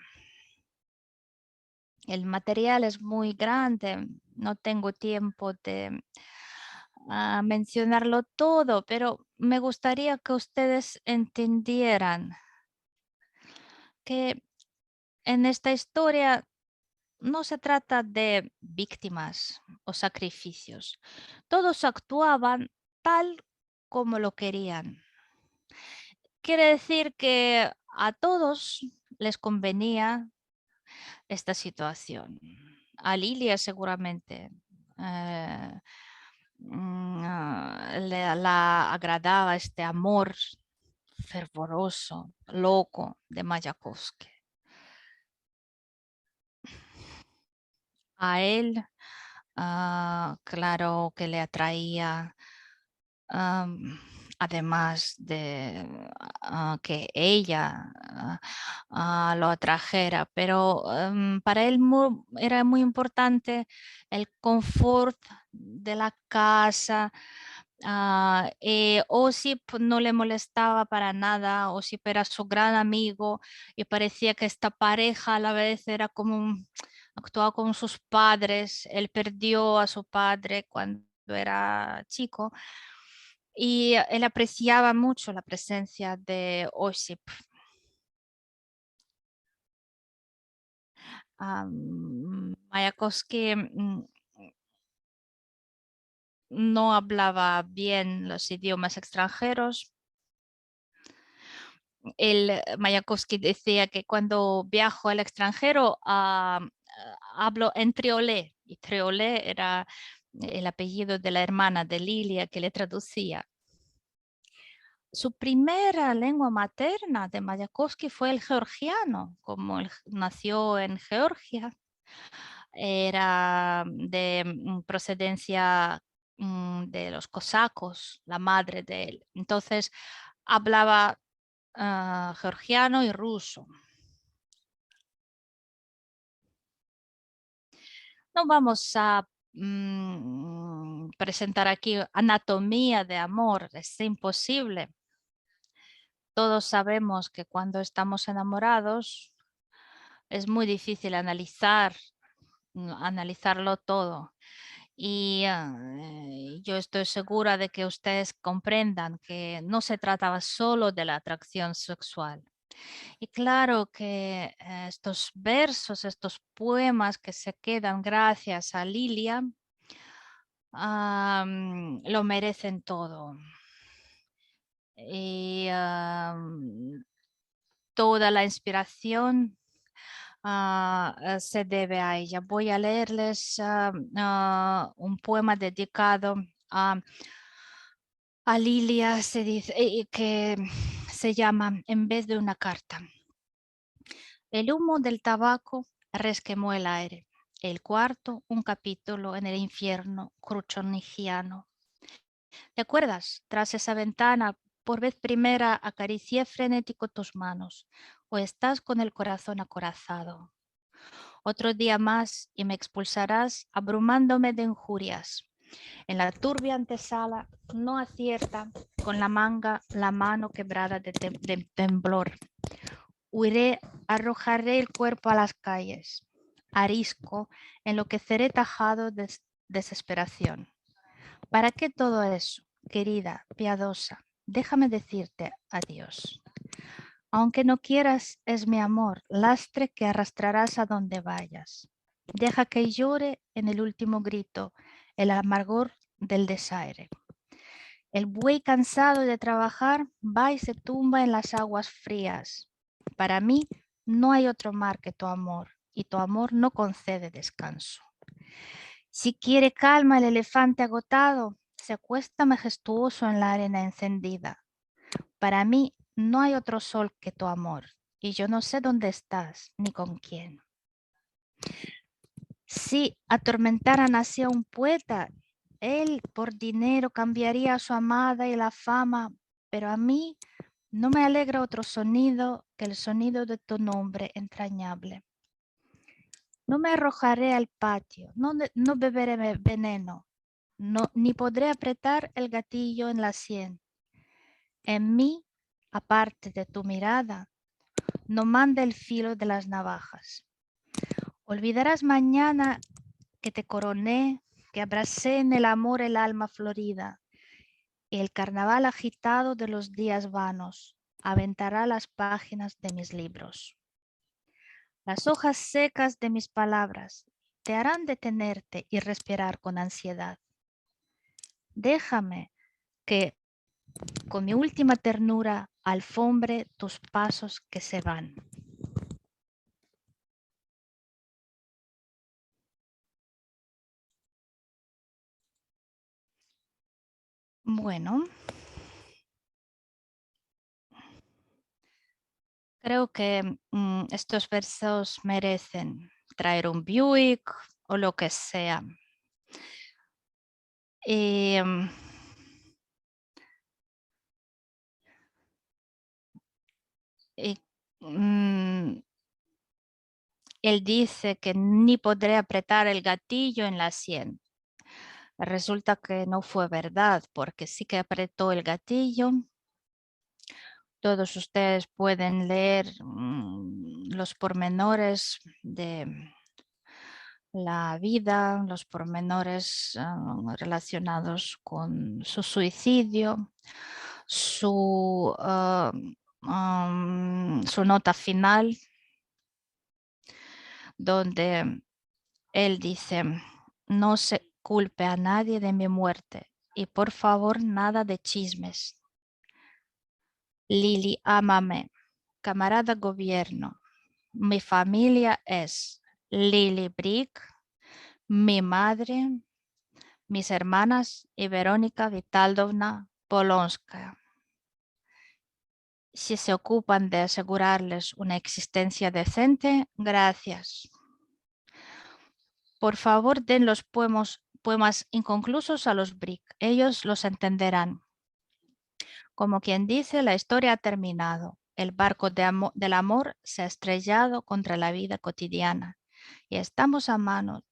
El material es muy grande, no tengo tiempo de mencionarlo todo, pero me gustaría que ustedes entendieran que en esta historia no se trata de víctimas o sacrificios. Todos actuaban tal como lo querían. Quiere decir que a todos les convenía esta situación. A Lilia seguramente la agradaba este amor fervoroso, loco de Mayakovsky. A él, claro que le atraía, además de que ella lo atrajera, pero para él era muy importante el confort de la casa. Osip no le molestaba para nada, Osip era su gran amigo y parecía que esta pareja a la vez era como actuaba con sus padres. Él perdió a su padre cuando era chico y él apreciaba mucho la presencia de Osip. Mayakovsky no hablaba bien los idiomas extranjeros. Mayakovsky decía que cuando viajo al extranjero hablo en triolé, y triolé era el apellido de la hermana de Lilia que le traducía. Su primera lengua materna de Mayakovsky fue el georgiano, como él nació en Georgia. Era de procedencia de los cosacos, la madre de él. Entonces hablaba georgiano y ruso. No vamos a presentar aquí anatomía de amor, es imposible. Todos sabemos que cuando estamos enamorados es muy difícil analizarlo todo. Y yo estoy segura de que ustedes comprendan que no se trataba solo de la atracción sexual. Y claro que estos versos, estos poemas que se quedan gracias a Lilia, lo merecen todo. Y toda la inspiración se debe a ella. Voy a leerles un poema dedicado a Lilia, se dice, que se llama En vez de una carta. El humo del tabaco resquemó el aire. El cuarto, un capítulo en el infierno cruchonigiano. ¿Te acuerdas? Tras esa ventana, por vez primera acaricié frenético tus manos, o estás con el corazón acorazado. Otro día más y me expulsarás abrumándome de injurias. En la turbia antesala no acierta con la manga la mano quebrada de temblor. Huiré, arrojaré el cuerpo a las calles. Arisco, enloqueceré tajado de desesperación. ¿Para qué todo eso, querida, piadosa? Déjame decirte adiós. Aunque no quieras, es mi amor, lastre que arrastrarás a donde vayas. Deja que llore en el último grito el amargor del desaire. El buey cansado de trabajar va y se tumba en las aguas frías. Para mí no hay otro mar que tu amor, y tu amor no concede descanso. Si quiere calma el elefante agotado, se acuesta majestuoso en la arena encendida. Para mí no hay otro sol que tu amor, y yo no sé dónde estás ni con quién. Si atormentaran así a un poeta, él por dinero cambiaría a su amada y la fama, pero a mí no me alegra otro sonido que el sonido de tu nombre entrañable. No me arrojaré al patio, no beberé veneno, ni podré apretar el gatillo en la sien. En mí, aparte de tu mirada, no manda el filo de las navajas. Olvidarás mañana que te coroné, que abracé en el amor el alma florida, y el carnaval agitado de los días vanos aventará las páginas de mis libros. Las hojas secas de mis palabras te harán detenerte y respirar con ansiedad. Déjame que con mi última ternura alfombre tus pasos que se van. Bueno, creo que estos versos merecen traer un Buick o lo que sea. Y, y, él dice que ni podré apretar el gatillo en la sien. Resulta que no fue verdad, porque sí que apretó el gatillo. Todos ustedes pueden leer los pormenores de la vida, los pormenores relacionados con su suicidio, su nota final, donde él dice, no se culpe a nadie de mi muerte y por favor nada de chismes. Lili, ámame, camarada gobierno. Mi familia es Lili Brick, mi madre, mis hermanas y Verónica Vitaldovna Polonskaya. Si se ocupan de asegurarles una existencia decente, gracias. Por favor, den los poemas inconclusos a los Brick. Ellos los entenderán. Como quien dice, la historia ha terminado. El barco del amor se ha estrellado contra la vida cotidiana y estamos a mano.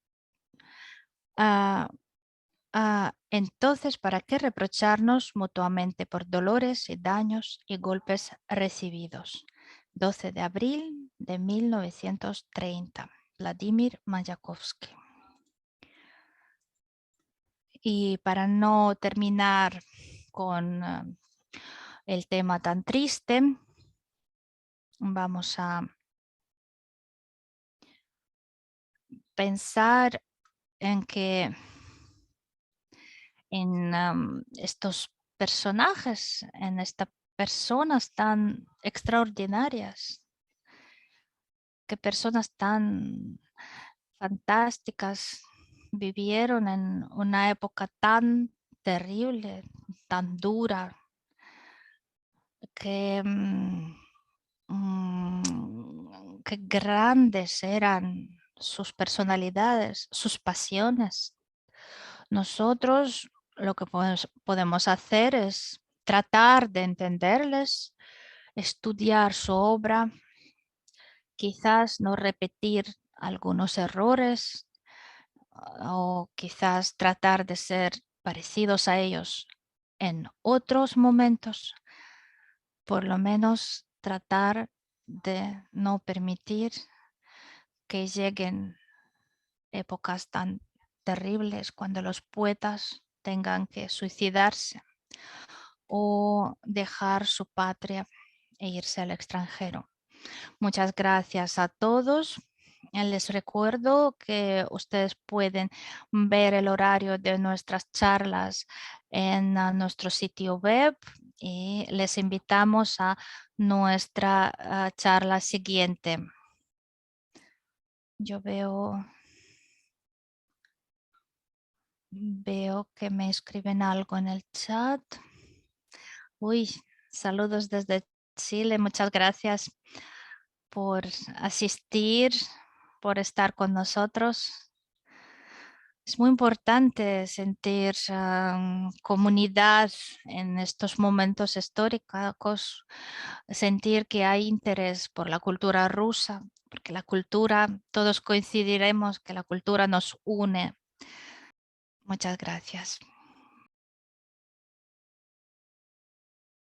Entonces, ¿para qué reprocharnos mutuamente por dolores y daños y golpes recibidos? 12 de abril de 1930. Vladimir Mayakovsky. Y para no terminar con el tema tan triste, vamos a pensar en que en estos personajes, en estas personas tan extraordinarias, que personas tan fantásticas vivieron en una época tan terrible, tan dura, que, qué grandes eran sus personalidades, sus pasiones. Nosotros lo que podemos hacer es tratar de entenderles, estudiar su obra, quizás no repetir algunos errores o quizás tratar de ser parecidos a ellos en otros momentos, por lo menos tratar de no permitir que lleguen épocas tan terribles cuando los poetas tengan que suicidarse o dejar su patria e irse al extranjero. Muchas gracias a todos. Les recuerdo que ustedes pueden ver el horario de nuestras charlas en nuestro sitio web y les invitamos a nuestra charla siguiente. Yo veo que me escriben algo en el chat. Uy, saludos desde Chile. Muchas gracias por asistir, por estar con nosotros. Es muy importante sentir comunidad en estos momentos históricos, sentir que hay interés por la cultura rusa, porque la cultura, todos coincidiremos que la cultura nos une. Muchas gracias.